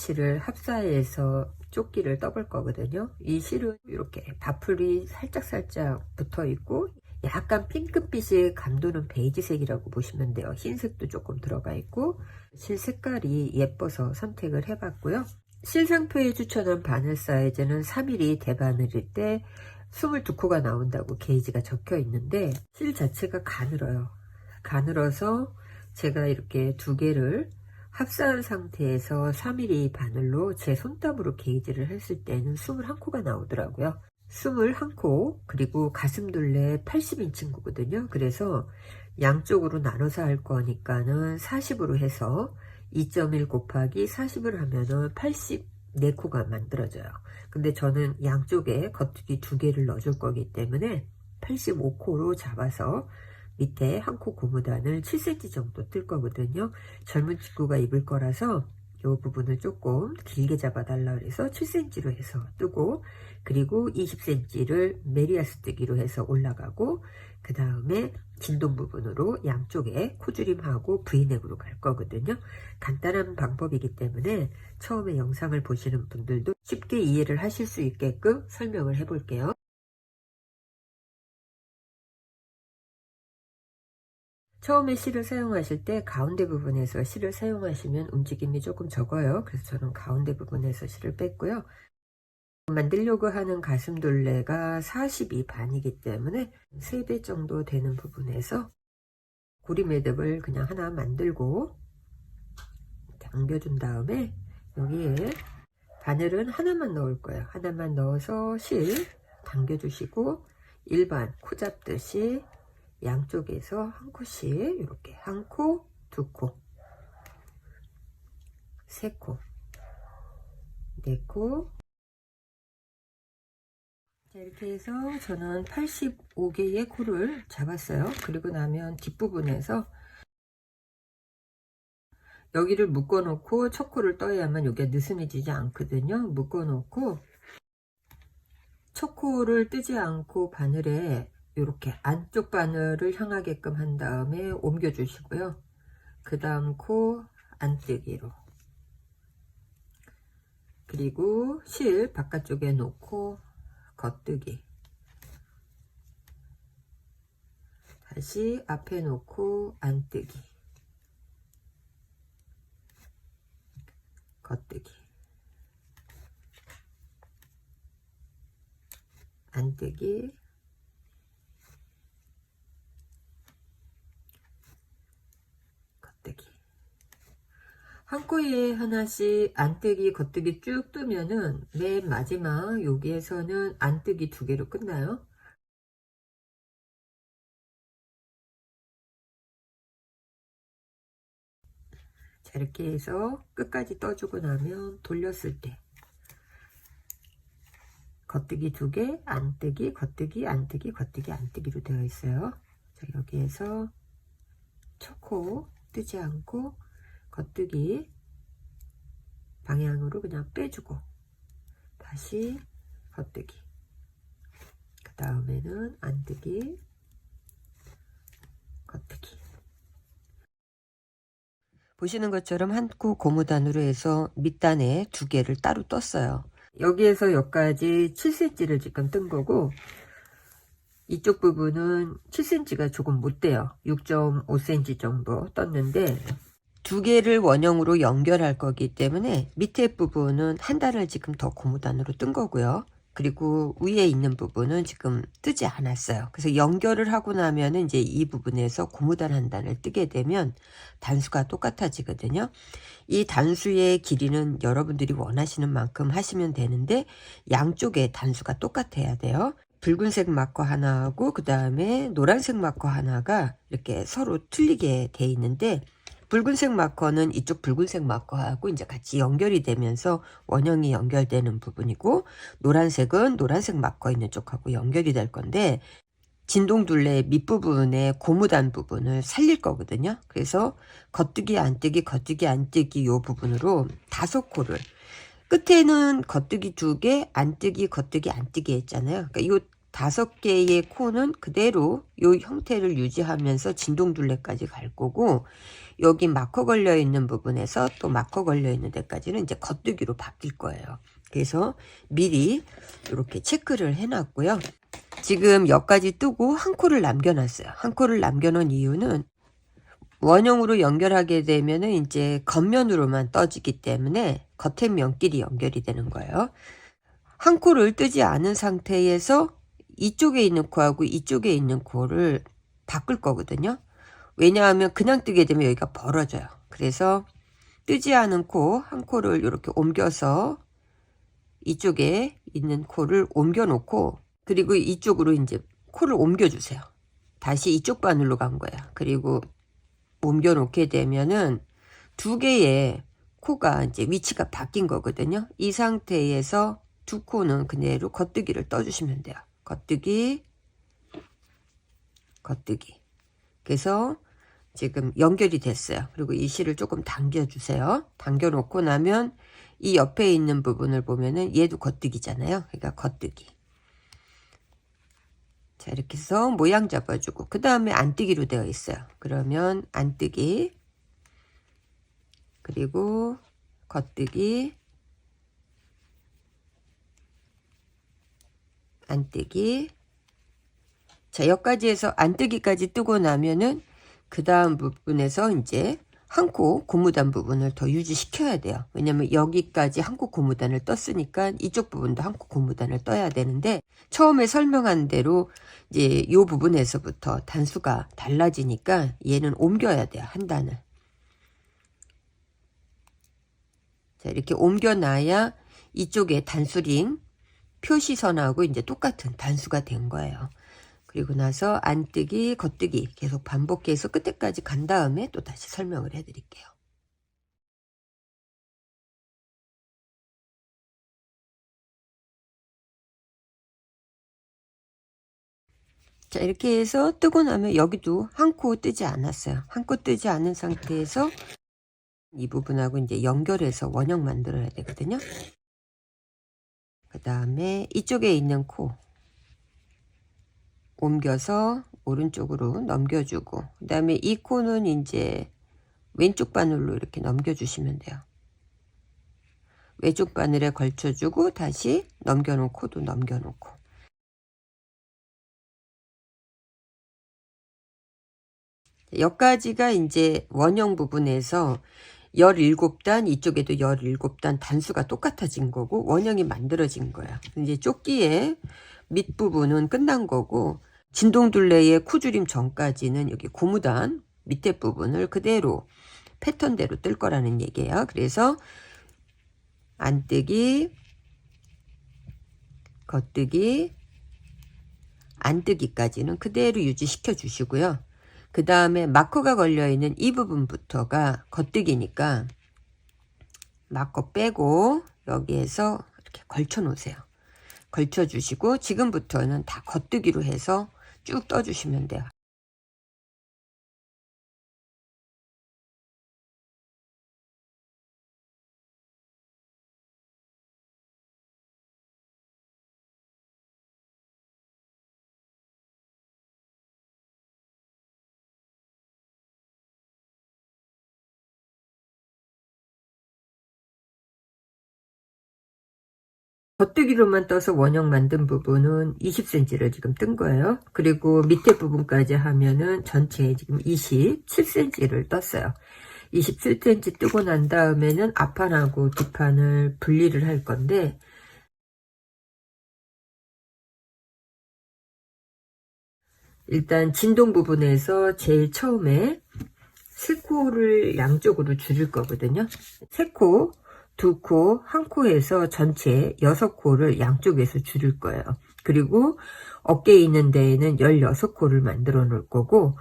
실을 합사해서 조끼를 떠볼 거거든요. 이 실은 이렇게 바풀이 살짝 붙어 있고 약간 핑크빛의 감도는 베이지색이라고 보시면 돼요. 흰색도 조금 들어가 있고 실 색깔이 예뻐서 선택을 해봤고요. 실 상표에 추천한 바늘 사이즈는 3mm 대바늘일 때 22코가 나온다고 게이지가 적혀 있는데 실 자체가 가늘어요. 가늘어서 제가 이렇게 두 개를 합사한 상태에서 3mm 바늘로 제 손땀으로 게이지를 했을 때는 21코가 나오더라고요. 21코, 그리고 가슴둘레 80인치거든요. 그래서 양쪽으로 나눠서 할 거니까는 40으로 해서 2.1 곱하기 40을 하면은 84코가 만들어져요. 근데 저는 양쪽에 겉뚜기 두 개를 넣어줄 거기 때문에 85코로 잡아서 밑에 한 코 고무단을 7cm 정도 뜰 거거든요. 젊은 친구가 입을 거라서 이 부분을 조금 길게 잡아 달라 그래서 7cm로 해서 뜨고, 그리고 20cm를 메리아스 뜨기로 해서 올라가고, 그 다음에 진동 부분으로 양쪽에 코줄임하고 브이넥으로 갈 거거든요. 간단한 방법이기 때문에 처음에 영상을 보시는 분들도 쉽게 이해를 하실 수 있게끔 설명을 해 볼게요. 처음에 실을 사용하실 때 가운데 부분에서 실을 사용하시면 움직임이 조금 적어요. 그래서 저는 가운데 부분에서 실을 뺐고요. 만들려고 하는 가슴둘레가 42 반이기 때문에 3배 정도 되는 부분에서 고리 매듭을 그냥 하나 만들고 당겨준 다음에 여기에 바늘은 하나만 넣을 거예요. 하나만 넣어서 실 당겨주시고 일반 코 잡듯이 양쪽에서 한 코씩 이렇게 한 코, 두 코, 세 코, 네 코. 자, 이렇게 해서 저는 85개의 코를 잡았어요. 그리고 나면 뒷부분에서 여기를 묶어 놓고 첫 코를 떠야만 여기가 느슨해지지 않거든요. 묶어 놓고 첫 코를 뜨지 않고 바늘에 이렇게 안쪽 바늘을 향하게끔 한 다음에 옮겨 주시고요. 그 다음 코 안뜨기로, 그리고 실 바깥쪽에 놓고 겉뜨기, 다시 앞에 놓고 안뜨기, 겉뜨기, 안뜨기, 겉뜨기. 한 코에 하나씩 안뜨기, 겉뜨기 쭉 뜨면은 맨 마지막 여기에서는 안뜨기 두 개로 끝나요. 자, 이렇게 해서 끝까지 떠주고 나면 돌렸을 때 겉뜨기 두 개, 안뜨기, 겉뜨기, 안뜨기, 겉뜨기, 안뜨기로 되어 있어요. 자, 여기에서 첫 코 뜨지 않고 겉뜨기 방향으로 그냥 빼주고 다시 겉뜨기, 그 다음에는 안뜨기, 겉뜨기. 보시는 것처럼 한 코 고무단으로 해서 밑단에 두 개를 따로 떴어요. 여기에서 여기까지 7cm를 지금 뜬 거고, 이쪽 부분은 7cm가 조금 못 돼요. 6.5cm 정도 떴는데 두 개를 원형으로 연결할 거기 때문에 밑에 부분은 한 단을 지금 더 고무단으로 뜬 거고요. 그리고 위에 있는 부분은 지금 뜨지 않았어요. 그래서 연결을 하고 나면은 이제 이 부분에서 고무단 한 단을 뜨게 되면 단수가 똑같아지거든요. 이 단수의 길이는 여러분들이 원하시는 만큼 하시면 되는데 양쪽에 단수가 똑같아야 돼요. 붉은색 마커 하나하고 그 다음에 노란색 마커 하나가 이렇게 서로 틀리게 돼 있는데, 붉은색 마커는 이쪽 붉은색 마커하고 이제 같이 연결이 되면서 원형이 연결되는 부분이고, 노란색은 노란색 마커 있는 쪽하고 연결이 될 건데, 진동둘레 밑부분에 고무단 부분을 살릴 거거든요. 그래서 겉뜨기 안뜨기 겉뜨기 안뜨기 요 부분으로 5코를, 끝에는 겉뜨기 2개, 안뜨기 겉뜨기 안뜨기 했잖아요. 그러니까 요 5개의 코는 그대로 이 형태를 유지하면서 진동둘레까지 갈 거고, 여기 마커 걸려 있는 부분에서 또 마커 걸려 있는 데까지는 이제 겉뜨기로 바뀔 거예요. 그래서 미리 이렇게 체크를 해 놨고요. 지금 여기까지 뜨고 한 코를 남겨놨어요. 한 코를 남겨놓은 이유는 원형으로 연결하게 되면은 이제 겉면으로만 떠지기 때문에 겉에 면끼리 연결이 되는 거예요. 한 코를 뜨지 않은 상태에서 이쪽에 있는 코하고 이쪽에 있는 코를 바꿀 거거든요. 왜냐하면 그냥 뜨게 되면 여기가 벌어져요. 그래서 뜨지 않은 코 한 코를 이렇게 옮겨서 이쪽에 있는 코를 옮겨 놓고, 그리고 이쪽으로 이제 코를 옮겨 주세요. 다시 이쪽 바늘로 간 거예요. 그리고 옮겨 놓게 되면은 2개의 코가 이제 위치가 바뀐 거거든요. 이 상태에서 2코는 그대로 겉뜨기를 떠주시면 돼요. 겉뜨기, 겉뜨기. 그래서 지금 연결이 됐어요. 그리고 이 실을 조금 당겨 주세요. 당겨 놓고 나면 이 옆에 있는 부분을 보면은 얘도 겉뜨기잖아요. 그러니까 겉뜨기. 자, 이렇게 해서 모양 잡아주고, 그 다음에 안뜨기로 되어 있어요. 그러면 안뜨기, 그리고 겉뜨기, 안뜨기. 자, 여기까지 해서 안뜨기까지 뜨고 나면은 그 다음 부분에서 이제 한 코 고무단 부분을 더 유지시켜야 돼요. 왜냐면 여기까지 한 코 고무단을 떴으니까 이쪽 부분도 한 코 고무단을 떠야 되는데, 처음에 설명한 대로 이제 이 부분에서부터 단수가 달라지니까 얘는 옮겨야 돼요. 한 단을. 자, 이렇게 옮겨놔야 이쪽에 단수링 표시선하고 이제 똑같은 단수가 된 거예요. 그리고 나서 안뜨기, 겉뜨기 계속 반복해서 끝에까지 간 다음에 또 다시 설명을 해 드릴게요. 자, 이렇게 해서 뜨고 나면 여기도 한 코 뜨지 않았어요. 한 코 뜨지 않은 상태에서 이 부분하고 이제 연결해서 원형 만들어야 되거든요. 그 다음에 이쪽에 있는 코 옮겨서 오른쪽으로 넘겨주고, 그 다음에 이 코는 이제 왼쪽 바늘로 이렇게 넘겨주시면 돼요. 왼쪽 바늘에 걸쳐주고 다시 넘겨놓은 코도 넘겨놓고. 여기까지가 이제 원형 부분에서 17단, 이쪽에도 17단 단수가 똑같아진 거고 원형이 만들어진 거야. 이제 조끼의 밑부분은 끝난 거고, 진동둘레의 코줄임 전까지는 여기 고무단 밑에 부분을 그대로 패턴대로 뜰 거라는 얘기예요. 그래서 안뜨기, 겉뜨기, 안뜨기까지는 그대로 유지시켜 주시고요. 그 다음에 마커가 걸려있는 이 부분부터가 겉뜨기니까 마커 빼고 여기에서 이렇게 걸쳐 놓으세요. 걸쳐 주시고 지금부터는 다 겉뜨기로 해서 쭉 떠주시면 돼요. 겉뜨기로만 떠서 원형 만든 부분은 20cm를 지금 뜬 거예요. 그리고 밑에 부분까지 하면은 전체 지금 27cm를 떴어요. 27cm 뜨고 난 다음에는 앞판하고 뒷판을 분리를 할 건데, 일단 진동 부분에서 제일 처음에 3코를 양쪽으로 줄일 거거든요. 3코, 2코, 1코에서 전체 6코를 양쪽에서 줄일 거예요. 그리고 어깨에 있는 데에는 16코를 만들어 놓을 거고,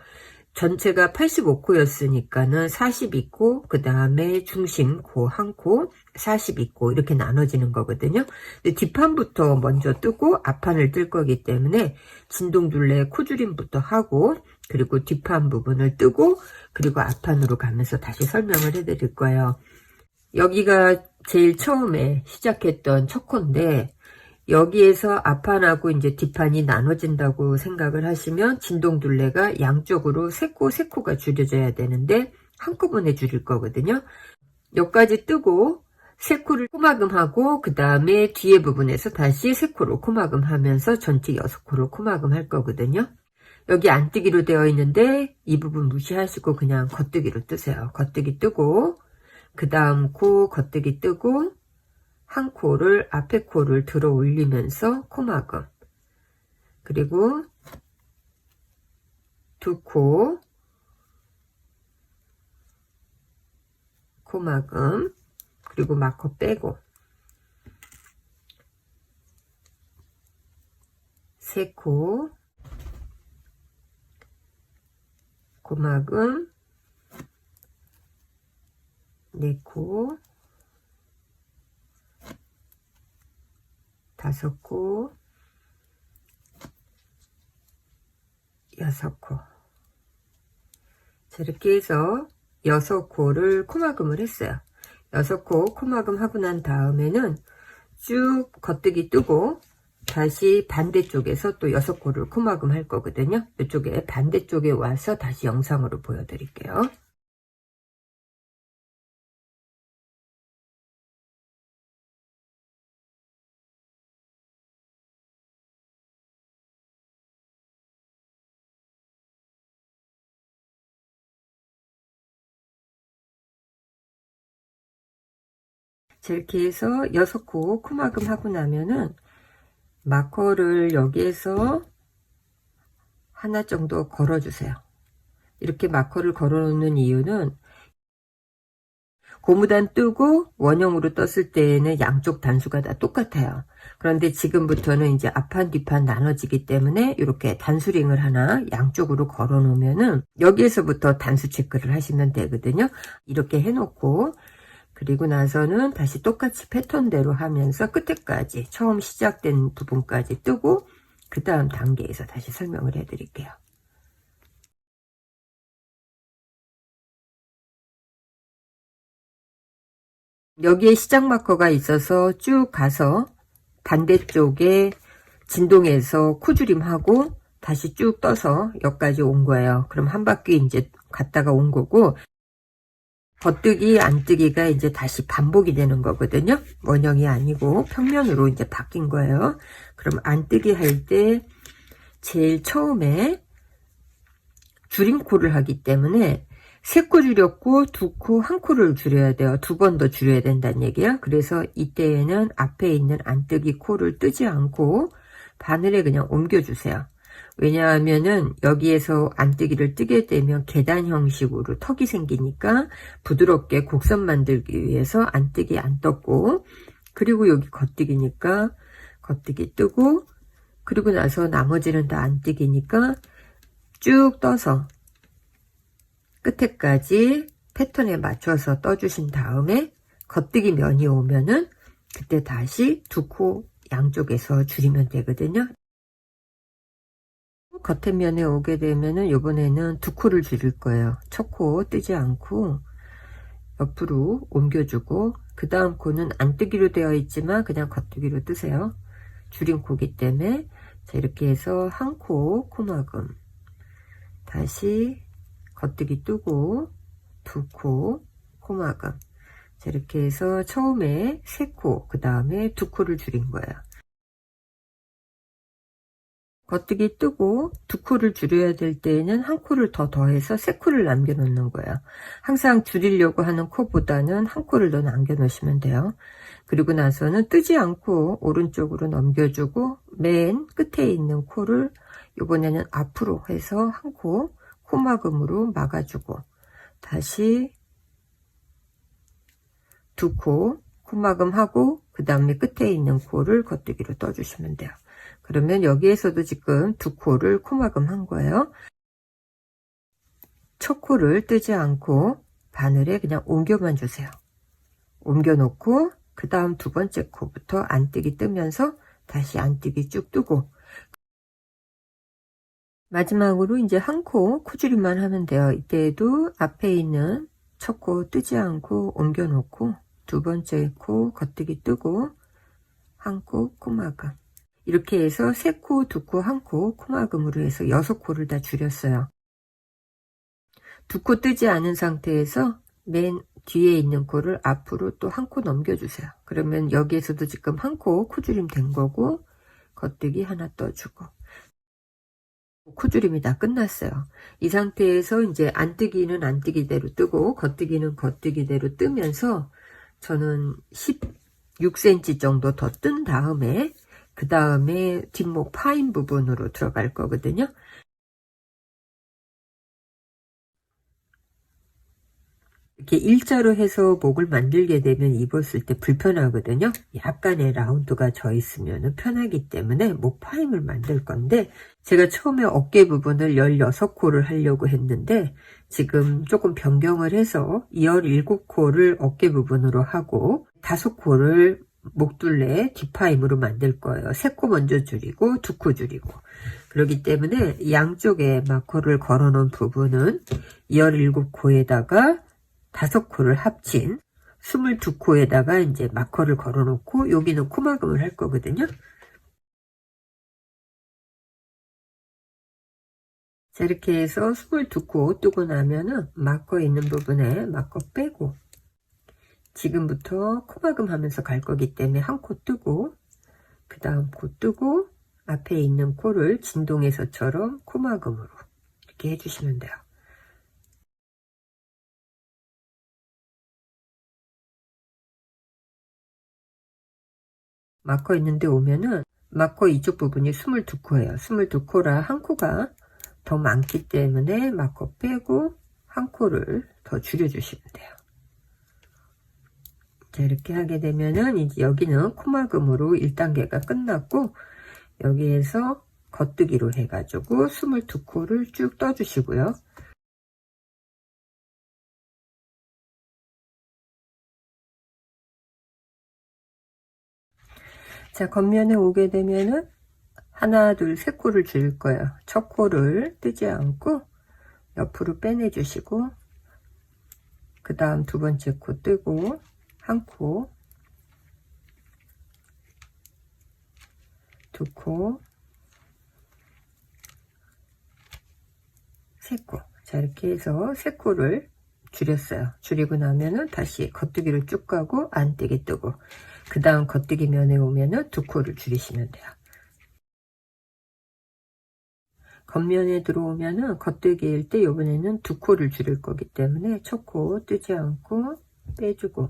전체가 85코였으니까는 42코, 그 다음에 중심 코 1코, 42코 이렇게 나눠지는 거거든요. 근데 뒷판부터 먼저 뜨고 앞판을 뜰 거기 때문에 진동둘레 코줄임부터 하고, 그리고 뒷판 부분을 뜨고, 그리고 앞판으로 가면서 다시 설명을 해 드릴 거예요. 여기가 제일 처음에 시작했던 첫 코인데, 여기에서 앞판하고 이제 뒷판이 나눠진다고 생각을 하시면 진동둘레가 양쪽으로 3코가 줄여져야 되는데 한꺼번에 줄일 거거든요. 여기까지 뜨고 3코를 코막음하고 그 다음에 뒤에 부분에서 다시 3코로 코막음하면서 전체 6코를 코막음 할 거거든요. 여기 안뜨기로 되어 있는데 이 부분 무시하시고 그냥 겉뜨기로 뜨세요. 겉뜨기 뜨고 그 다음 코 겉뜨기 뜨고 한 코를 앞에 코를 들어 올리면서 코막음, 그리고 두 코 코막음, 그리고 마커 빼고 세 코 코막음, 네 코, 5코, 6코. 이렇게 해서 6코를 코막음을 했어요. 6코 코막음 하고 난 다음에는 쭉 겉뜨기 뜨고 다시 반대쪽에서 또 6코를 코막음 할 거거든요. 이쪽에 반대쪽에 와서 다시 영상으로 보여드릴게요. 이렇게 해서 6코 코막음 하고 나면은 마커를 여기에서 하나 정도 걸어주세요. 이렇게 마커를 걸어 놓는 이유는 고무단 뜨고 원형으로 떴을 때에는 양쪽 단수가 다 똑같아요. 그런데 지금부터는 이제 앞판 뒷판 나눠지기 때문에 이렇게 단수링을 하나 양쪽으로 걸어 놓으면은 여기에서부터 단수 체크를 하시면 되거든요. 이렇게 해놓고 그리고 나서는 다시 똑같이 패턴대로 하면서 끝에까지 처음 시작된 부분까지 뜨고 그 다음 단계에서 다시 설명을 해 드릴게요. 여기에 시작 마커가 있어서 쭉 가서 반대쪽에 진동에서 코줄임하고 다시 쭉 떠서 여기까지 온 거예요. 그럼 한 바퀴 이제 갔다가 온 거고 겉뜨기 안뜨기가 이제 다시 반복이 되는 거거든요. 원형이 아니고 평면으로 이제 바뀐 거예요. 그럼 안뜨기 할 때 제일 처음에 줄임코를 하기 때문에 3코 줄였고 2코 1코를 줄여야 돼요. 2번 더 줄여야 된다는 얘기야. 그래서 이때에는 앞에 있는 안뜨기 코를 뜨지 않고 바늘에 그냥 옮겨주세요. 왜냐하면은 여기에서 안뜨기를 뜨게 되면 계단 형식으로 턱이 생기니까 부드럽게 곡선 만들기 위해서 안뜨기 안 떴고, 그리고 여기 겉뜨기니까 겉뜨기 뜨고, 그리고 나서 나머지는 다 안뜨기니까 쭉 떠서 끝에까지 패턴에 맞춰서 떠주신 다음에 겉뜨기 면이 오면은 그때 다시 2코 양쪽에서 줄이면 되거든요. 겉에 면에 오게 되면은 이번에는 2코를 줄일 거예요. 첫 코 뜨지 않고 옆으로 옮겨주고 그 다음 코는 안뜨기로 되어 있지만 그냥 겉뜨기로 뜨세요. 줄인 코기 때문에. 자, 이렇게 해서 한 코 코막음, 다시 겉뜨기 뜨고 2코 코막음. 자, 이렇게 해서 처음에 3코 그 다음에 2코를 줄인 거예요. 겉뜨기 뜨고 2코를 줄여야 될 때에는 한 코를 더 더해서 3코를 남겨 놓는 거예요. 항상 줄이려고 하는 코보다는 한 코를 더 남겨 놓으시면 돼요. 그리고 나서는 뜨지 않고 오른쪽으로 넘겨주고 맨 끝에 있는 코를 이번에는 앞으로 해서 한 코 코막음으로 막아주고 다시 2코 코막음 하고 그 다음에 끝에 있는 코를 겉뜨기로 떠주시면 돼요. 그러면 여기에서도 지금 2코를 코막음 한 거예요. 첫 코를 뜨지 않고 바늘에 그냥 옮겨만 주세요. 옮겨 놓고 그 다음 두 번째 코부터 안뜨기 뜨면서 다시 안뜨기 쭉 뜨고 마지막으로 이제 한 코 코줄임만 하면 돼요. 이때에도 앞에 있는 첫 코 뜨지 않고 옮겨 놓고 두 번째 코 겉뜨기 뜨고 한 코, 코막음. 이렇게 해서 3코, 2코, 1코, 코막음으로 해서 6코를 다 줄였어요. 2코 뜨지 않은 상태에서 맨 뒤에 있는 코를 앞으로 또 1코 넘겨주세요. 그러면 여기에서도 지금 1코 코줄임 된 거고, 겉뜨기 하나 떠주고, 코줄임이 다 끝났어요. 이 상태에서 이제 안뜨기는 안뜨기대로 뜨고 겉뜨기는 겉뜨기대로 뜨면서 저는 16cm 정도 더 뜬 다음에 그 다음에 뒷목 파인 부분으로 들어갈 거거든요. 이렇게 일자로 해서 목을 만들게 되면 입었을 때 불편하거든요. 약간의 라운드가 져 있으면 편하기 때문에 목 파임을 만들 건데, 제가 처음에 어깨 부분을 16코를 하려고 했는데 지금 조금 변경을 해서 17코를 어깨 부분으로 하고 5코를 목둘레 뒷파임으로 만들 거예요. 3코 먼저 줄이고 2코 줄이고. 그렇기 때문에 양쪽에 마커를 걸어 놓은 부분은 17코에다가 5코를 합친 22코에다가 이제 마커를 걸어 놓고 여기는 코막음을 할 거거든요. 자, 이렇게 해서 22코 뜨고 나면은 마커 있는 부분에 마커 빼고, 지금부터 코막음 하면서 갈 거기 때문에 한 코 뜨고 그 다음 코 뜨고 앞에 있는 코를 진동에서처럼 코막음으로 이렇게 해주시면 돼요. 마커 있는데 오면은 마커 이쪽 부분이 22코예요. 22코라 한 코가 더 많기 때문에 마커 빼고 한 코를 더 줄여주시면 돼요. 자, 이렇게 하게 되면은 이제 여기는 코막음으로 1단계가 끝났고, 여기에서 겉뜨기로 해가지고 22코를 쭉 떠주시고요. 자, 겉면에 오게 되면은 하나, 둘, 세 코를 줄일 거예요. 첫 코를 뜨지 않고 옆으로 빼내주시고, 그 다음 두 번째 코 뜨고 한 코, 두 코, 세 코. 자, 이렇게 해서 세 코를 줄였어요. 줄이고 나면은 다시 겉뜨기를 쭉 가고 안뜨기 뜨고, 그 다음 겉뜨기 면에 오면은 두 코를 줄이시면 돼요. 겉면에 들어오면은 겉뜨기일 때 이번에는 두 코를 줄일 거기 때문에 첫 코 뜨지 않고 빼주고,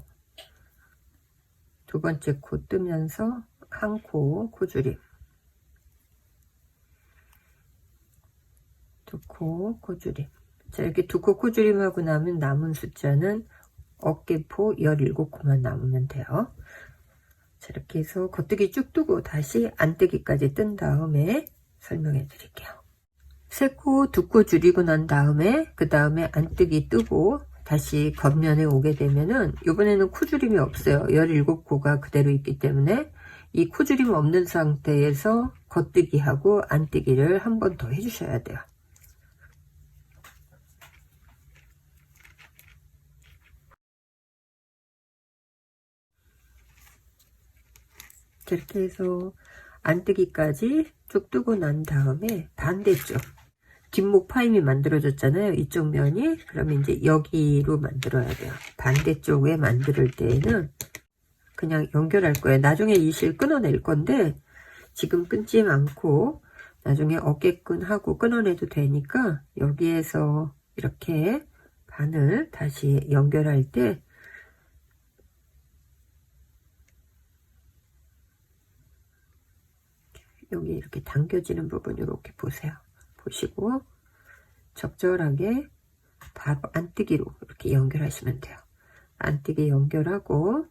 두 번째 코 뜨면서 한 코 코줄임, 두 코 코줄임. 자, 이렇게 두 코 코줄임 하고 나면 남은 숫자는 어깨포 17코만 남으면 돼요. 자, 이렇게 해서 겉뜨기 쭉 뜨고 다시 안뜨기까지 뜬 다음에 설명해 드릴게요. 3코, 2코 줄이고 난 다음에 그 다음에 안뜨기 뜨고 다시 겉면에 오게 되면은 이번에는 코줄임이 없어요. 17코가 그대로 있기 때문에 이 코줄임 없는 상태에서 겉뜨기하고 안뜨기를 한 번 더 해주셔야 돼요. 이렇게 해서 안뜨기까지 쭉 뜨고 난 다음에 반대쪽 뒷목 파임이 만들어졌잖아요. 이쪽 면이. 그러면 이제 여기로 만들어야 돼요. 반대쪽에 만들 때에는 그냥 연결할 거예요. 나중에 이 실 끊어낼 건데 지금 끊지 않고 나중에 어깨끈 하고 끊어내도 되니까 여기에서 이렇게 반을 다시 연결할 때 여기 이렇게 당겨지는 부분 이렇게 보세요. 보시고 적절하게 바로 안뜨기로 이렇게 연결하시면 돼요. 안뜨기 연결하고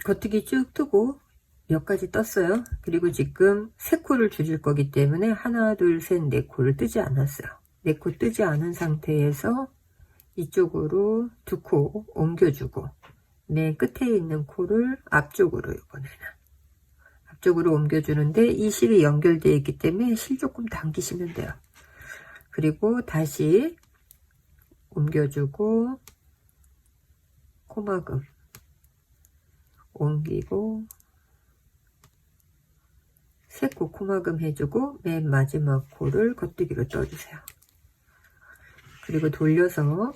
겉뜨기 쭉 뜨고 몇 가지 떴어요. 그리고 지금 3코를 줄일 거기 때문에 하나, 둘, 셋, 4코를 뜨지 않았어요. 4코 뜨지 않은 상태에서 이쪽으로 2코 옮겨주고 맨 끝에 있는 코를 앞쪽으로 이번에는 앞쪽으로 옮겨주는데 이 실이 연결되어 있기 때문에 실 조금 당기시면 돼요. 그리고 다시 옮겨주고 코막음 옮기고 세 코 코막음 해주고 맨 마지막 코를 겉뜨기로 떠주세요. 그리고 돌려서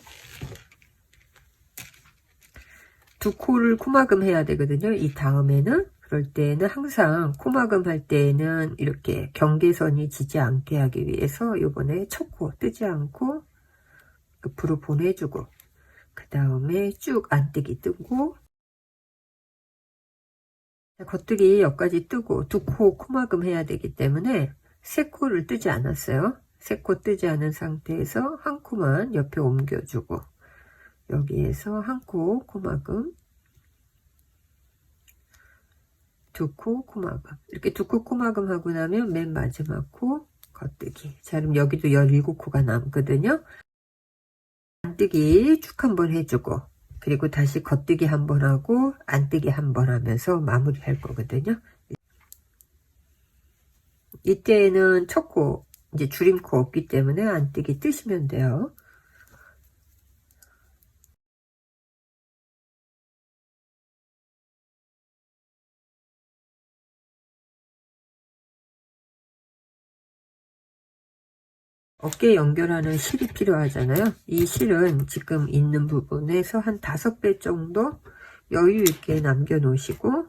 두 코를 코막음 해야 되거든요. 이 다음에는 그럴 때는 항상 코막음 할 때는 이렇게 경계선이 지지 않게 하기 위해서 요번에 첫 코 뜨지 않고 옆으로 보내주고 그 다음에 쭉 안뜨기 뜨고 겉뜨기 여기까지 뜨고 두 코 코막음 해야 되기 때문에 세 코를 뜨지 않았어요. 세 코 뜨지 않은 상태에서 한 코만 옆에 옮겨주고 여기에서 한 코 코막음 두 코 코막음 이렇게 두 코 코막음 하고 나면 맨 마지막 코 겉뜨기. 자, 그럼 여기도 17코가 남거든요. 안뜨기 쭉 한번 해주고 그리고 다시 겉뜨기 한번 하고 안뜨기 한번 하면서 마무리 할 거거든요. 이때는 첫 코 이제 줄임코 없기 때문에 안뜨기 뜨시면 돼요. 어깨 연결하는 실이 필요하잖아요. 이 실은 지금 있는 부분에서 한 5배 정도 여유 있게 남겨 놓으시고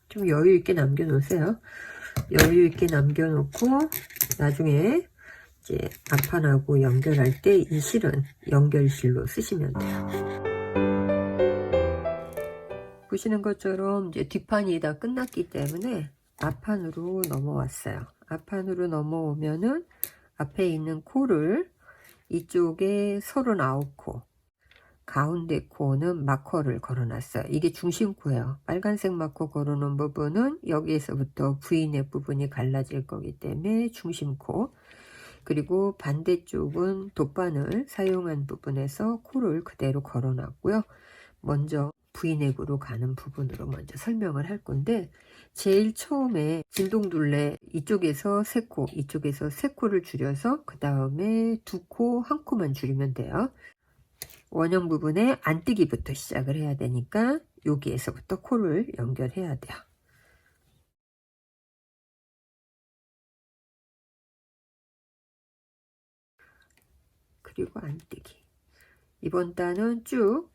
좀 여유 있게 남겨 놓으세요. 여유 있게 남겨 놓고 나중에 이제 앞판하고 연결할 때 이 실은 연결실로 쓰시면 돼요. 보시는 것처럼 이제 뒷판이 다 끝났기 때문에 앞판으로 넘어왔어요. 앞판으로 넘어오면은 앞에 있는 코를 이쪽에 39코, 가운데 코는 마커를 걸어놨어요. 이게 중심코예요. 빨간색 마커 걸어놓은 부분은 여기에서부터 V넥 부분이 갈라질 거기 때문에 중심코, 그리고 반대쪽은 돗바늘 사용한 부분에서 코를 그대로 걸어놨고요. 먼저 V넥으로 가는 부분으로 먼저 설명을 할 건데, 제일 처음에 진동둘레 이쪽에서 3코, 이쪽에서 3코를 줄여서 그 다음에 2코, 1코만 줄이면 돼요. 원형 부분에 안뜨기부터 시작을 해야 되니까 여기에서부터 코를 연결해야 돼요. 그리고 안뜨기. 이번 단은 쭉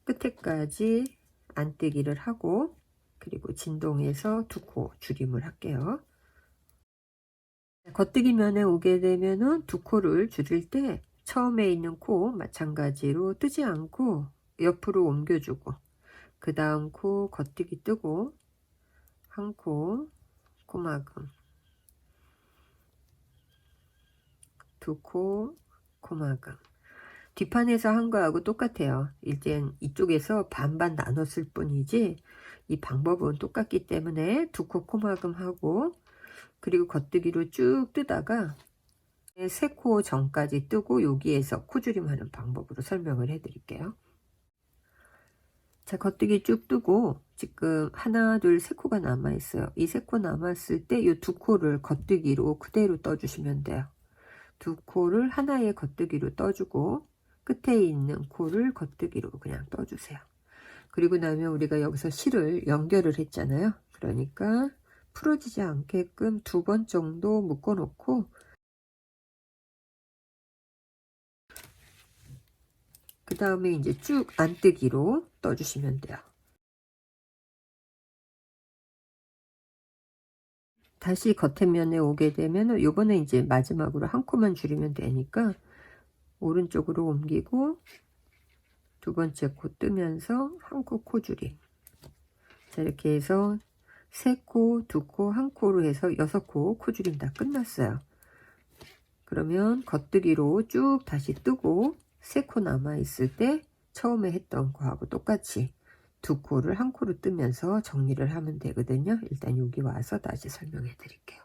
끝에까지 안뜨기를 하고 그리고 진동에서 2코 줄임을 할게요. 겉뜨기 면에 오게 되면은 2코를 줄일 때 처음에 있는 코 마찬가지로 뜨지 않고 옆으로 옮겨주고 그 다음 코 겉뜨기 뜨고 한 코 코막음 두 코 코막음. 뒷판에서 한 거하고 똑같아요. 이젠 이쪽에서 반반 나눴을 뿐이지 이 방법은 똑같기 때문에 두 코 코막음 하고 그리고 겉뜨기로 쭉 뜨다가 3코 전까지 뜨고 여기에서 코줄임 하는 방법으로 설명을 해 드릴게요. 자, 겉뜨기 쭉 뜨고 지금 하나 둘 3코가 남아 있어요. 이 3코 남았을 때 이 2코를 겉뜨기로 그대로 떠 주시면 돼요. 2코를 하나의 겉뜨기로 떠주고 끝에 있는 코를 겉뜨기로 그냥 떠주세요. 그리고 나면 우리가 여기서 실을 연결을 했잖아요. 그러니까 풀어지지 않게끔 2번 정도 묶어 놓고 그 다음에 이제 쭉 안뜨기로 떠주시면 돼요. 다시 겉에면에 오게 되면 요번에 이제 마지막으로 한 코만 줄이면 되니까 오른쪽으로 옮기고 두 번째 코 뜨면서 한 코 코줄임. 자, 이렇게 해서 3코, 2코, 1코로 해서 6코 코줄임 다 끝났어요. 그러면 겉뜨기로 쭉 다시 뜨고 3코 남아 있을 때 처음에 했던 거하고 똑같이 2코를 1코로 뜨면서 정리를 하면 되거든요. 일단 여기 와서 다시 설명해 드릴게요.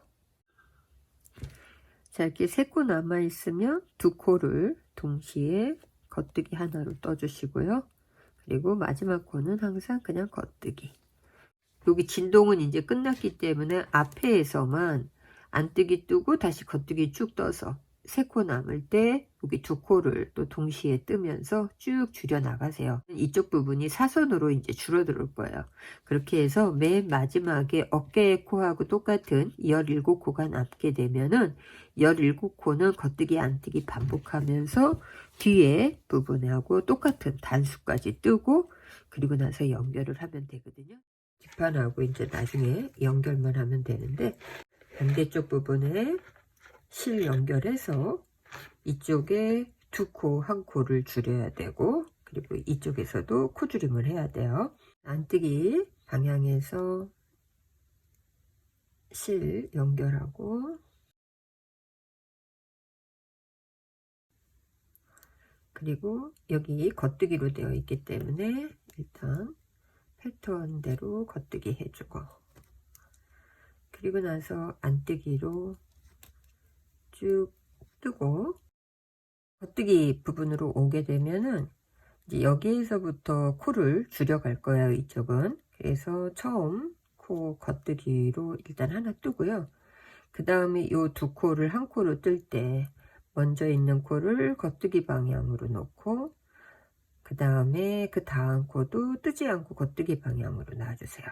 자, 이렇게 3코 남아 있으면 2코를 동시에 겉뜨기 하나로 떠주시고요. 그리고 마지막 코는 항상 그냥 겉뜨기. 여기 진동은 이제 끝났기 때문에 앞에서만 안뜨기 뜨고 다시 겉뜨기 쭉 떠서 3코 남을 때 여기 2코를 또 동시에 뜨면서 쭉 줄여 나가세요. 이쪽 부분이 사선으로 이제 줄어들 거예요. 그렇게 해서 맨 마지막에 어깨 코하고 똑같은 17코가 남게 되면은 17코는 겉뜨기 안뜨기 반복하면서 뒤에 부분하고 똑같은 단수까지 뜨고 그리고 나서 연결을 하면 되거든요. 뒷판하고 이제 나중에 연결만 하면 되는데 반대쪽 부분에 실 연결해서 이쪽에 2코 1코를 줄여야 되고 그리고 이쪽에서도 코줄임을 해야 돼요. 안뜨기 방향에서 실 연결하고 그리고 여기 겉뜨기로 되어 있기 때문에 일단 패턴대로 겉뜨기 해주고 그리고 나서 안뜨기로 쭉 뜨고 겉뜨기 부분으로 오게 되면은 이제 여기에서부터 코를 줄여갈 거예요. 이쪽은. 그래서 처음 코 겉뜨기로 일단 하나 뜨고요. 그 다음에 요 2코를 1코로 뜰 때 먼저 있는 코를 겉뜨기 방향으로 놓고 그 다음에 그 다음 코도 뜨지 않고 겉뜨기 방향으로 놔주세요.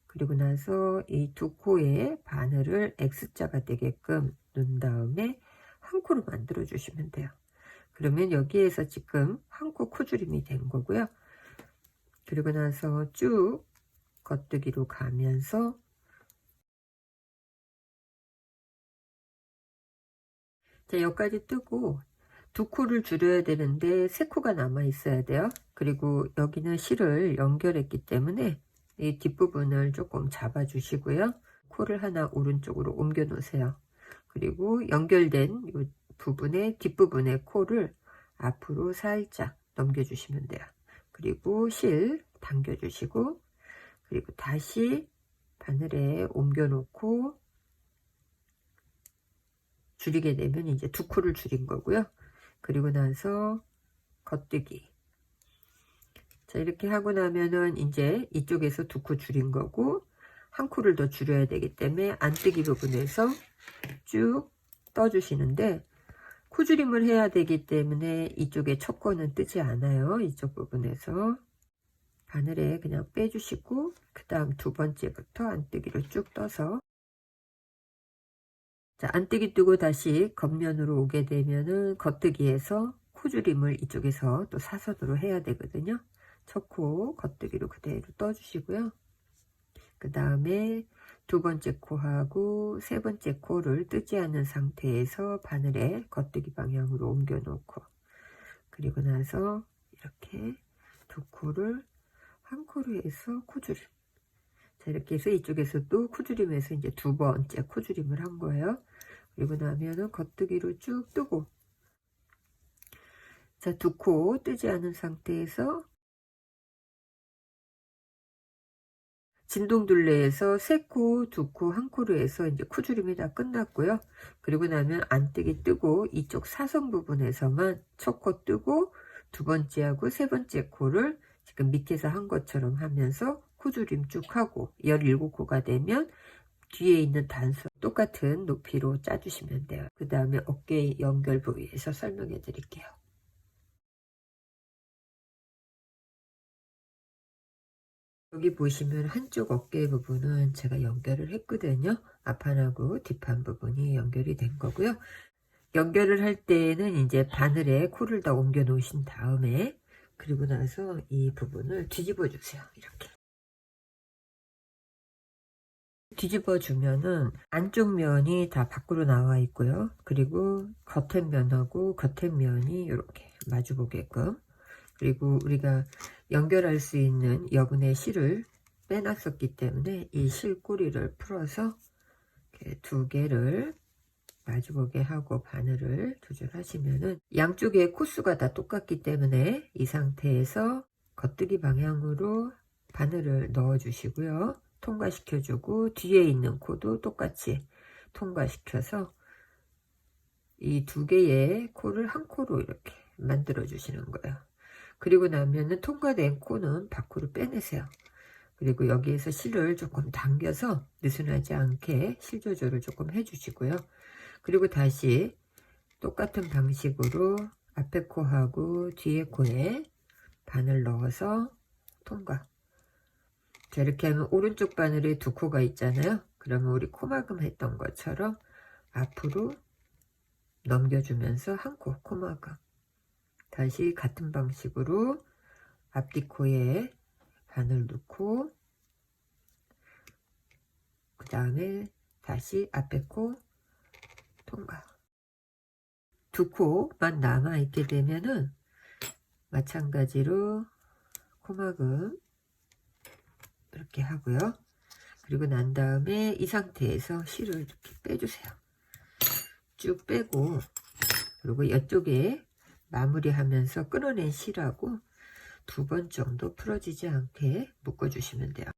그리고 나서 이 2코의 바늘을 X자가 되게끔 놓은 다음에 1코로 만들어 주시면 돼요. 그러면 여기에서 지금 1코 코줄임이 된 거고요. 그리고 나서 쭉 겉뜨기로 가면서 자, 여기까지 뜨고 2코를 줄여야 되는데 3코가 남아 있어야 돼요. 그리고 여기는 실을 연결했기 때문에 이 뒷부분을 조금 잡아 주시고요. 코를 하나 오른쪽으로 옮겨 놓으세요. 그리고 연결된 이 부분의 뒷부분의 코를 앞으로 살짝 넘겨 주시면 돼요. 그리고 실 당겨 주시고 그리고 다시 바늘에 옮겨 놓고 줄이게 되면 이제 2코를 줄인 거고요. 그리고 나서 겉뜨기. 자, 이렇게 하고 나면은 이제 이쪽에서 2코 줄인 거고 1코를 더 줄여야 되기 때문에 안뜨기 부분에서 쭉 떠주시는데 코줄임을 해야 되기 때문에 이쪽에 첫 코는 뜨지 않아요. 이쪽 부분에서 바늘에 그냥 빼주시고 그 다음 2번째부터 안뜨기로 쭉 떠서 자, 안뜨기 뜨고 다시 겉면으로 오게 되면은 겉뜨기에서 코줄임을 이쪽에서 또 사선으로 해야 되거든요. 첫 코 겉뜨기로 그대로 떠주시고요. 그 다음에 2번째 코하고 3번째 코를 뜨지 않는 상태에서 바늘에 겉뜨기 방향으로 옮겨 놓고 그리고 나서 이렇게 2코를 1코로 해서 코줄임. 자, 이렇게 해서 이쪽에서도 코줄임에서 이제 2번째 코줄임을 한 거예요. 그리고 나면은 겉뜨기로 쭉 뜨고 자, 2코 뜨지 않은 상태에서 진동둘레에서 3코, 2코, 1코로 해서 이제 코줄임이 다 끝났고요. 그리고 나면 안뜨기 뜨고 이쪽 사선 부분에서만 첫 코 뜨고 2번째하고 3번째 코를 지금 밑에서 한 것처럼 하면서 코줄임 쭉 하고 17코가 되면 뒤에 있는 단수 똑같은 높이로 짜주시면 돼요. 그 다음에 어깨 연결 부위에서 설명해 드릴게요. 여기 보시면 한쪽 어깨 부분은 제가 연결을 했거든요. 앞판하고 뒷판 부분이 연결이 된 거고요. 연결을 할 때는 이제 바늘에 코를 다 옮겨 놓으신 다음에 그리고 나서 이 부분을 뒤집어 주세요. 이렇게 뒤집어 주면은 안쪽 면이 다 밖으로 나와 있고요. 그리고 겉에 면하고 겉에 면이 이렇게 마주 보게끔 그리고 우리가 연결할 수 있는 여분의 실을 빼놨었기 때문에 이 실 꼬리를 풀어서 이렇게 2개를 마주보게 하고 바늘을 조절하시면은 양쪽의 코수가 다 똑같기 때문에 이 상태에서 겉뜨기 방향으로 바늘을 넣어 주시고요. 통과시켜 주고 뒤에 있는 코도 똑같이 통과시켜서 이 2개의 코를 1코로 이렇게 만들어 주시는 거예요. 그리고 나면은 통과된 코는 밖으로 빼내세요. 그리고 여기에서 실을 조금 당겨서 느슨하지 않게 실 조절을 조금 해주시고요. 그리고 다시 똑같은 방식으로 앞에 코하고 뒤에 코에 바늘 넣어서 통과. 자, 이렇게 하면 오른쪽 바늘에 두 코가 있잖아요. 그러면 우리 코막음 했던 것처럼 앞으로 넘겨주면서 한 코, 코막음. 다시 같은 방식으로 앞뒤 코에 바늘 넣고 그 다음에 다시 앞에 코 통과. 두 코만 남아 있게 되면은 마찬가지로 코막음 이렇게 하고요. 그리고 난 다음에 이 상태에서 실을 이렇게 빼주세요. 쭉 빼고, 그리고 이쪽에 마무리하면서 끊어낸 실하고 두 번 정도 풀어지지 않게 묶어주시면 돼요.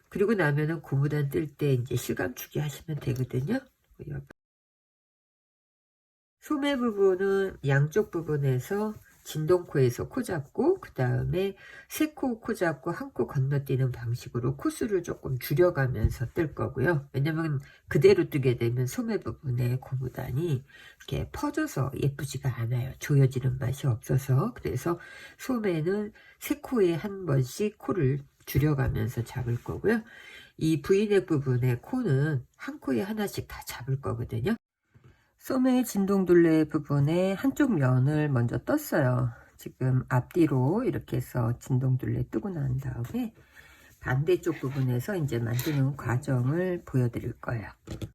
그리고 나면은 고무단 뜰 때 이제 실감추기 하시면 되거든요. 소매 부분은 양쪽 부분에서 진동코에서 코 잡고 그 다음에 세 코 코 잡고 한 코 건너뛰는 방식으로 코수를 조금 줄여가면서 뜰 거고요. 왜냐면 그대로 뜨게 되면 소매 부분에 고무단이 이렇게 퍼져서 예쁘지가 않아요. 조여지는 맛이 없어서. 그래서 소매는 세 코에 한 번씩 코를 줄여가면서 잡을 거고요. 이 V넥 부분의 코는 한 코에 하나씩 다 잡을 거거든요. 소매 진동둘레 부분에 한쪽 면을 먼저 떴어요. 지금 앞뒤로 이렇게 해서 진동둘레 뜨고 난 다음에 반대쪽 부분에서 이제 만드는 과정을 보여드릴 거예요.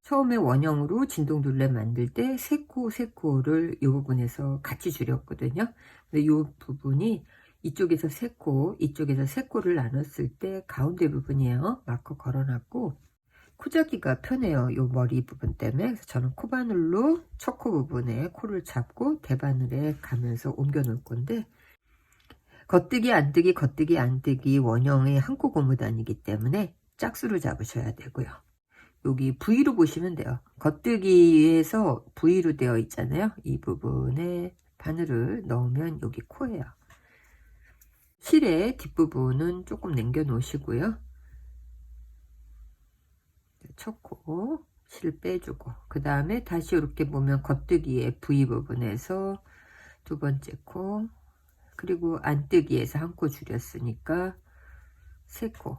처음에 원형으로 진동둘레 만들 때 세 코를 이 부분에서 같이 줄였거든요. 근데 이 부분이 이쪽에서 세 코, 이쪽에서 세 코를 나눴을 때 가운데 부분이에요. 마커 걸어놨고 코잡기가 편해요. 요 머리 부분 때문에. 그래서 저는 코바늘로 첫 코 부분에 코를 잡고 대바늘에 가면서 옮겨 놓을 건데, 겉뜨기 안뜨기 겉뜨기 안뜨기 원형의 한 코 고무단이기 때문에 짝수를 잡으셔야 되고요. 여기 V로 보시면 돼요. 겉뜨기에서 V로 되어 있잖아요. 이 부분에 바늘을 넣으면 여기 코예요. 실의 뒷부분은 조금 남겨 놓으시고요. 첫 코 실 빼주고 그 다음에 다시 이렇게 보면 겉뜨기의 V 부분에서 두 번째 코, 그리고 안뜨기에서 한 코 줄였으니까 세 코.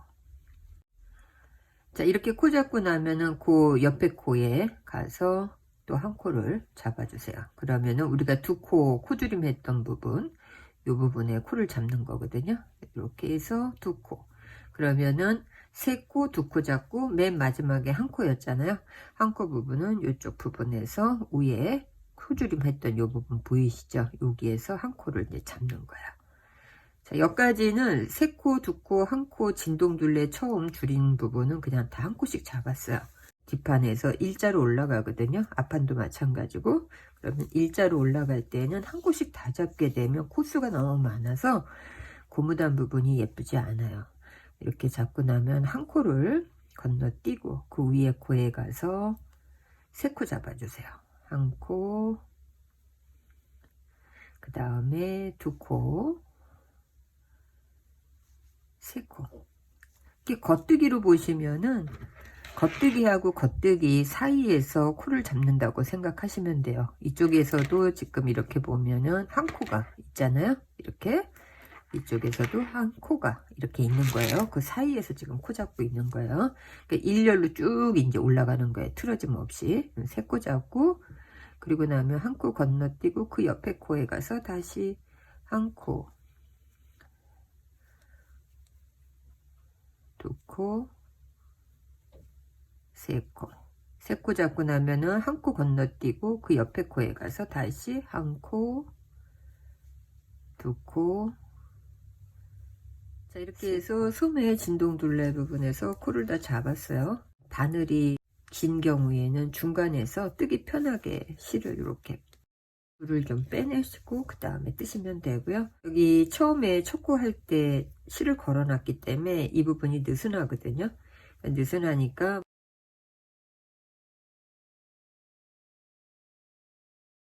자, 이렇게 코 잡고 나면은 그 옆에 코에 가서 또 한 코를 잡아주세요. 그러면은 우리가 두 코 코줄임 했던 부분, 이 부분에 코를 잡는 거거든요. 이렇게 해서 두 코. 그러면은 세 코, 두 코 잡고 맨 마지막에 한 코였잖아요. 한 코 부분은 이쪽 부분에서 위에 코줄임 했던 이 부분 보이시죠? 여기에서 한 코를 이제 잡는 거야. 자, 여기까지는 세 코, 두 코, 한 코 진동둘레 처음 줄인 부분은 그냥 다 한 코씩 잡았어요. 뒷판에서 일자로 올라가거든요. 앞판도 마찬가지고. 그러면 일자로 올라갈 때는 한 코씩 다 잡게 되면 코수가 너무 많아서 고무단 부분이 예쁘지 않아요. 이렇게 잡고 나면 한 코를 건너뛰고 그 위에 코에 가서 세 코 잡아주세요. 한 코, 그 다음에 두 코, 세 코. 이렇게 겉뜨기로 보시면은 겉뜨기하고 겉뜨기 사이에서 코를 잡는다고 생각하시면 돼요. 이쪽에서도 지금 이렇게 보면은 한 코가 있잖아요. 이렇게 이쪽에서도 한 코가 이렇게 있는 거예요. 그 사이에서 지금 코 잡고 있는 거예요. 그러니까 일렬로 쭉 이제 올라가는 거예요. 틀어짐 없이. 세 코 잡고 그리고 나면 한 코 건너뛰고 그 옆에 코에 가서 다시 한 코, 두 코, 세 코. 세 코 잡고 나면은 한 코 건너뛰고 그 옆에 코에 가서 다시 한 코, 두 코. 자, 이렇게 해서 소매 진동둘레 부분에서 코를 다 잡았어요. 바늘이 긴 경우에는 중간에서 뜨기 편하게 실을 이렇게 줄을 좀 빼내시고 그 다음에 뜨시면 되고요. 여기 처음에 첫 코 할 때 실을 걸어 놨기 때문에 이 부분이 느슨하거든요. 느슨하니까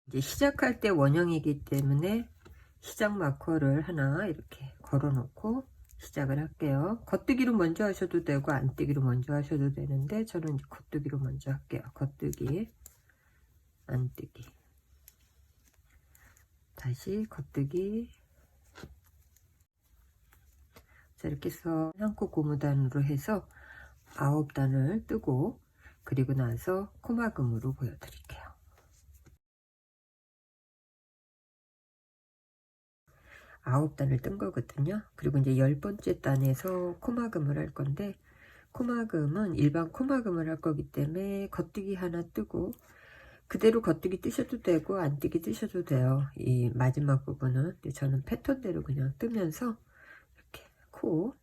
이제 시작할 때 원형이기 때문에 시작 마커를 하나 이렇게 걸어 놓고 시작을 할게요. 겉뜨기로 먼저 하셔도 되고 안뜨기로 먼저 하셔도 되는데 저는 이제 겉뜨기로 먼저 할게요. 겉뜨기, 안뜨기, 다시 겉뜨기. 자, 이렇게 해서 한 코 고무단으로 해서 9단을 뜨고, 그리고 나서 코막음으로 보여드릴게요. 9단을 뜬 거거든요. 그리고 이제 10번째 단에서 코막음을 할 건데, 코막음은 일반 코막음을 할 거기 때문에 겉뜨기 하나 뜨고, 그대로 겉뜨기 뜨셔도 되고 안뜨기 뜨셔도 돼요. 이 마지막 부분은. 근데 저는 패턴대로 그냥 뜨면서 이렇게 코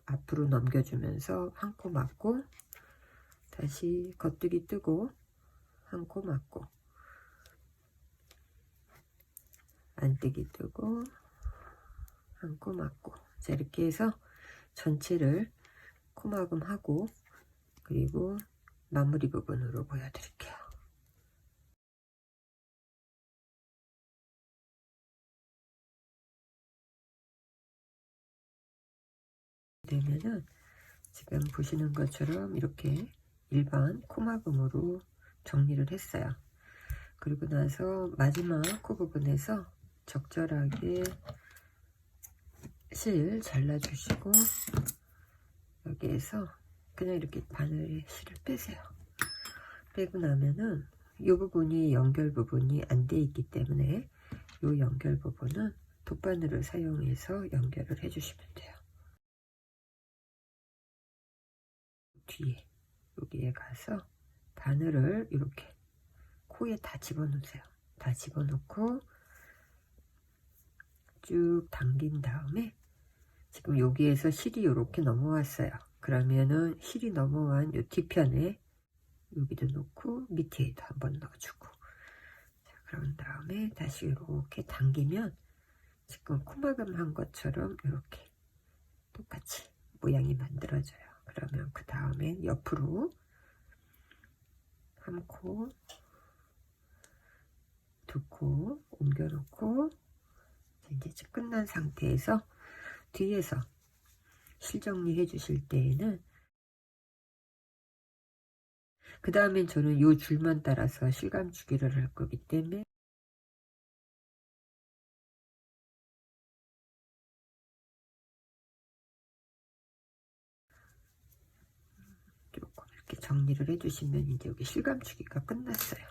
앞으로 넘겨주면서 한 코 맞고, 다시 겉뜨기 뜨고 한 코 맞고, 안뜨기 뜨고 한 코 맞고. 자, 이렇게 해서 전체를 코막음하고, 그리고 마무리 부분으로 보여드릴게요. 되면은 지금 보시는 것처럼 이렇게 일반 코막음으로 정리를 했어요. 그리고 나서 마지막 코 부분에서 적절하게 실 잘라주시고, 여기에서 그냥 이렇게 바늘에 실을 빼세요. 빼고 나면은 이 부분이 연결 부분이 안 돼 있기 때문에 이 연결 부분은 돗바늘을 사용해서 연결을 해주시면 돼요. 뒤에 여기에 가서 바늘을 이렇게 코에 다 집어넣으세요. 다 집어넣고 쭉 당긴 다음에, 지금 여기에서 실이 이렇게 넘어왔어요. 그러면은 실이 넘어간 요 뒤편에 여기도 놓고 밑에도 한번 넣어주고, 자, 그런 다음에 다시 이렇게 당기면 지금 코막음 한 것처럼 이렇게 똑같이 모양이 만들어져요. 그러면 그 다음에 옆으로 한 코, 두 코 옮겨 놓고, 이제 끝난 상태에서 뒤에서 실 정리해 주실 때에는, 그 다음엔 저는 요 줄만 따라서 실감주기를 할 거기 때문에 조금 이렇게 정리를 해주시면 이제 여기 실감주기가 끝났어요.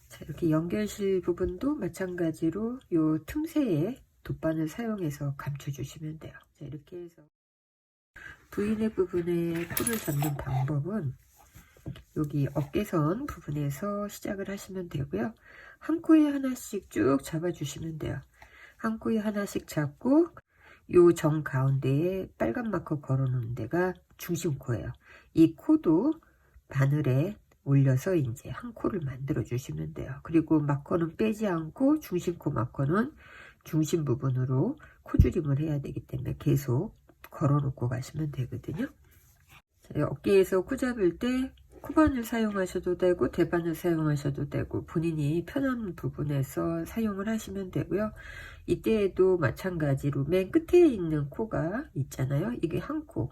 자, 이렇게 연결실 부분도 마찬가지로 요 틈새에 돗바늘 사용해서 감춰주시면 돼요. 자, 이렇게 해서 V넥 부분에 코를 잡는 방법은 여기 어깨선 부분에서 시작을 하시면 되고요. 한 코에 하나씩 쭉 잡아주시면 돼요. 한 코에 하나씩 잡고, 요 정 가운데에 빨간 마커 걸어 놓은 데가 중심코예요. 이 코도 바늘에 올려서 이제 한 코를 만들어 주시면 돼요. 그리고 마커는 빼지 않고 중심코 마커는 중심 부분으로 코줄임을 해야 되기 때문에 계속 걸어 놓고 가시면 되거든요. 자, 어깨에서 코 잡을 때 코바늘 사용하셔도 되고 대바늘 사용하셔도 되고 본인이 편한 부분에서 사용을 하시면 되고요. 이때에도 마찬가지로 맨 끝에 있는 코가 있잖아요. 이게 한 코,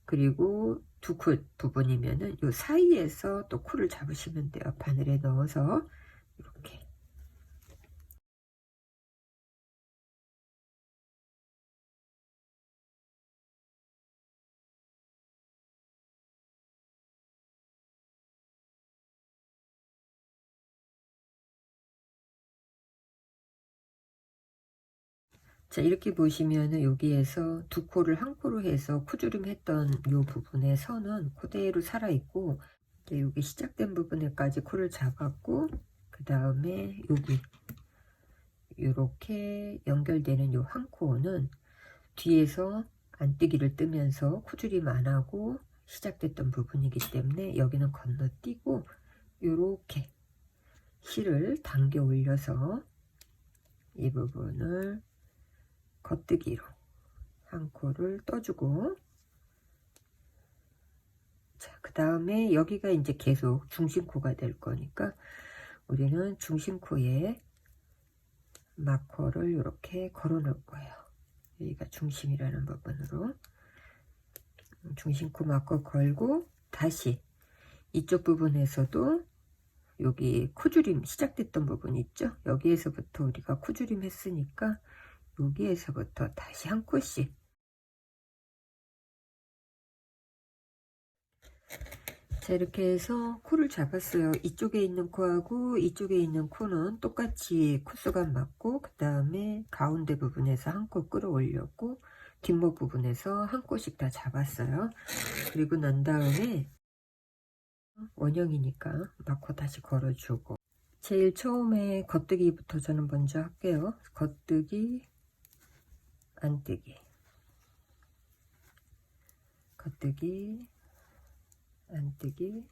그리고 두 코 부분이면은 요 사이에서 또 코를 잡으시면 돼요. 바늘에 넣어서 이렇게. 자, 이렇게 보시면은 여기에서 두 코를 한 코로 해서 코주름 했던 요 부분의 선은 그대로 살아있고, 여기 시작된 부분에까지 코를 잡았고, 그 다음에 여기 이렇게 연결되는 요 한 코는 뒤에서 안뜨기를 뜨면서 코줄임 안 하고 시작됐던 부분이기 때문에 여기는 건너뛰고 이렇게 실을 당겨 올려서 이 부분을 겉뜨기로 한 코를 떠주고, 자, 그 다음에 여기가 이제 계속 중심코가 될 거니까 우리는 중심코에 마커를 이렇게 걸어 놓을 거예요. 여기가 중심이라는 부분으로 중심코 마커 걸고, 다시 이쪽 부분에서도 여기 코줄임 시작됐던 부분 있죠? 여기에서부터 우리가 코줄임 했으니까 여기에서부터 다시 한 코씩. 자, 이렇게 해서 코를 잡았어요. 이쪽에 있는 코하고 이쪽에 있는 코는 똑같이 코수감 맞고, 그 다음에 가운데 부분에서 한 코 끌어올렸고, 뒷목 부분에서 한 코씩 다 잡았어요. 그리고 난 다음에 원형이니까 마커 다시 걸어주고, 제일 처음에 겉뜨기부터 저는 먼저 할게요. 겉뜨기, 안뜨기, 겉뜨기, 안뜨기.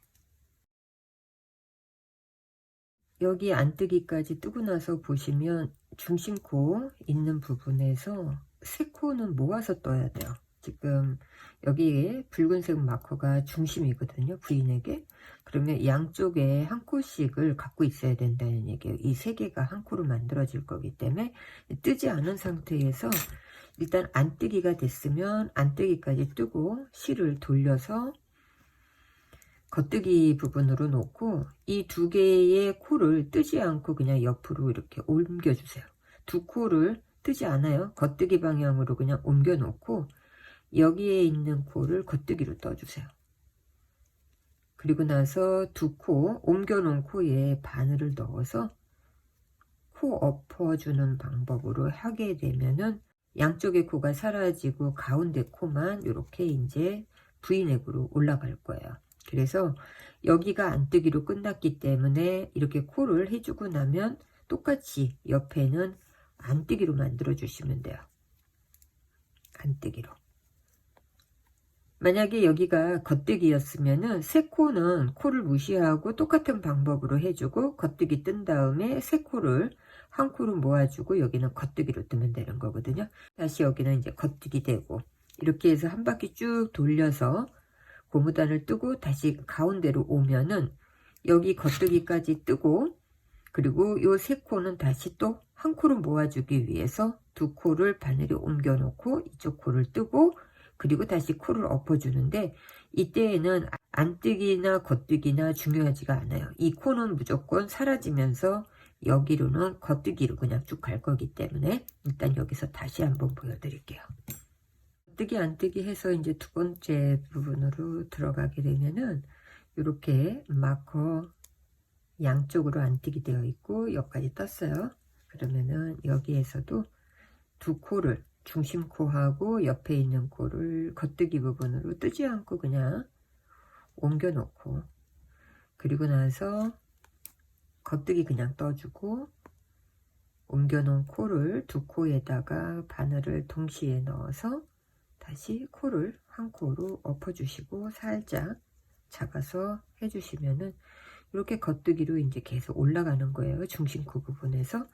여기 안뜨기까지 뜨고 나서 보시면 중심코 있는 부분에서 세 코는 모아서 떠야 돼요. 지금 여기에 붉은색 마커가 중심이거든요, 부인에게. 그러면 양쪽에 한 코씩을 갖고 있어야 된다는 얘기예요. 이 세 개가 한 코로 만들어질 거기 때문에 뜨지 않은 상태에서 일단 안뜨기가 됐으면 안뜨기까지 뜨고 실을 돌려서 겉뜨기 부분으로 놓고, 이 두 개의 코를 뜨지 않고 그냥 옆으로 이렇게 옮겨주세요. 두 코를 뜨지 않아요. 겉뜨기 방향으로 그냥 옮겨 놓고 여기에 있는 코를 겉뜨기로 떠주세요. 그리고 나서 두 코, 옮겨 놓은 코에 바늘을 넣어서 코 엎어주는 방법으로 하게 되면은 양쪽의 코가 사라지고 가운데 코만 이렇게 이제 V넥으로 올라갈 거예요. 그래서 여기가 안뜨기로 끝났기 때문에 이렇게 코를 해주고 나면 똑같이 옆에는 안뜨기로 만들어 주시면 돼요. 안뜨기로. 만약에 여기가 겉뜨기였으면은 세 코는 코를 무시하고 똑같은 방법으로 해주고, 겉뜨기 뜬 다음에 세 코를 한 코로 모아주고 여기는 겉뜨기로 뜨면 되는 거거든요. 다시 여기는 이제 겉뜨기 되고, 이렇게 해서 한 바퀴 쭉 돌려서 고무단을 뜨고 다시 가운데로 오면은 여기 겉뜨기까지 뜨고, 그리고 요 세 코는 다시 또 한 코로 모아주기 위해서 두 코를 바늘에 옮겨 놓고 이쪽 코를 뜨고, 그리고 다시 코를 엎어주는데, 이때에는 안뜨기나 겉뜨기나 중요하지가 않아요. 이 코는 무조건 사라지면서 여기로는 겉뜨기로 그냥 쭉 갈 거기 때문에 일단 여기서 다시 한번 보여드릴게요. 뜨기 안뜨기 해서 이제 두 번째 부분으로 들어가게 되면은 이렇게 마커 양쪽으로 안뜨기 되어 있고 여기까지 떴어요. 그러면은 여기에서도 두 코를, 중심코하고 옆에 있는 코를 겉뜨기 부분으로 뜨지 않고 그냥 옮겨 놓고, 그리고 나서 겉뜨기 그냥 떠주고, 옮겨 놓은 코를 두 코에다가 바늘을 동시에 넣어서 다시 코를 한 코로 엎어주시고 살짝 잡아서 해주시면은 이렇게 겉뜨기로 이제 계속 올라가는 거예요. 중심코 부분에서.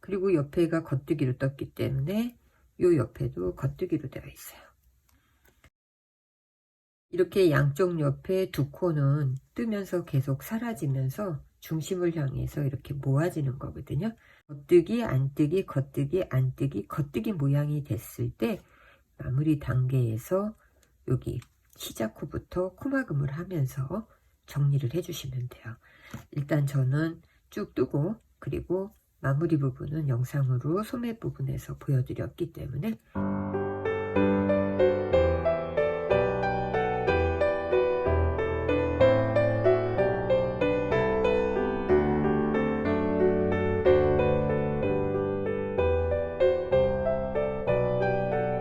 그리고 옆에가 겉뜨기로 떴기 때문에 요 옆에도 겉뜨기로 되어 있어요. 이렇게 양쪽 옆에 두 코는 뜨면서 계속 사라지면서 중심을 향해서 이렇게 모아지는 거거든요. 겉뜨기, 안뜨기, 겉뜨기, 안뜨기, 겉뜨기 모양이 됐을 때 마무리 단계에서 여기 시작코부터 코막음을 하면서 정리를 해주시면 돼요. 일단 저는 쭉 뜨고, 그리고 마무리 부분은 영상으로 소매 부분에서 보여드렸기 때문에